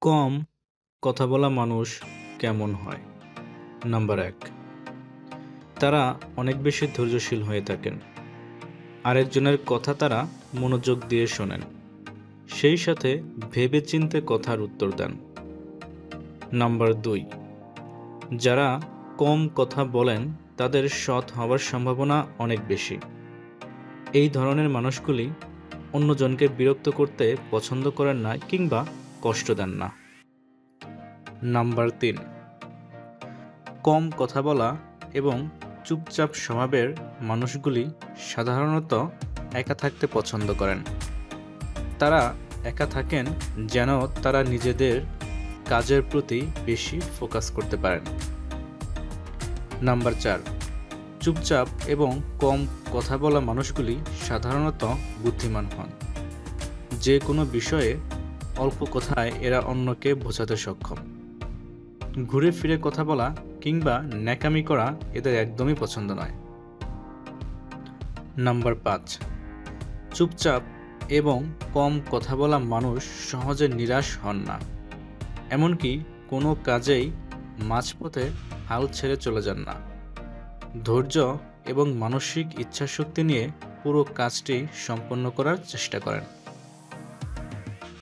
কম কথা বলা মানুষ কেমন হয়? নাম্বার ১, তারা অনেক বেশি ধৈর্যশীল হয়ে থাকেন। আরেকজনের কথা তারা মনোযোগ দিয়ে শোনেন। সেই সাথে ভেবেচিন্তে কথার উত্তর দেন। নাম্বার ২, যারা কম কথা বলেন তাদের সৎ হওয়ার সম্ভাবনা অনেক বেশি। এই ধরনের মানুষগুলি অন্যজনকে বিরক্ত করতে পছন্দ করেন না কিংবা কষ্ট দেন না। নাম্বার ৩, কম কথা বলা এবং চুপচাপ স্বভাবের মানুষগুলি সাধারণত একা থাকতে পছন্দ করেন। তারা একা থাকেন যেন তারা নিজেদের কাজের প্রতি বেশি ফোকাস করতে পারেন। নাম্বার ৪, চুপচাপ এবং কম কথা বলা মানুষগুলি সাধারণত বুদ্ধিমান হন। যে কোনো বিষয়ে অল্প কথায় এরা অন্যকে বোঝাতে সক্ষম। ঘুরে ফিরে কথা বলা কিংবা ন্যাকামি করা এদের একদমই পছন্দ নয়। নাম্বার ৫, চুপচাপ এবং কম কথা বলা মানুষ সহজে নিরাশ হন না। এমনকি কোনো কাজেই মাঝপথে হাল ছেড়ে চলে যান না। ধৈর্য এবং মানসিক ইচ্ছাশক্তি নিয়ে পুরো কাজটি সম্পন্ন করার চেষ্টা করেন।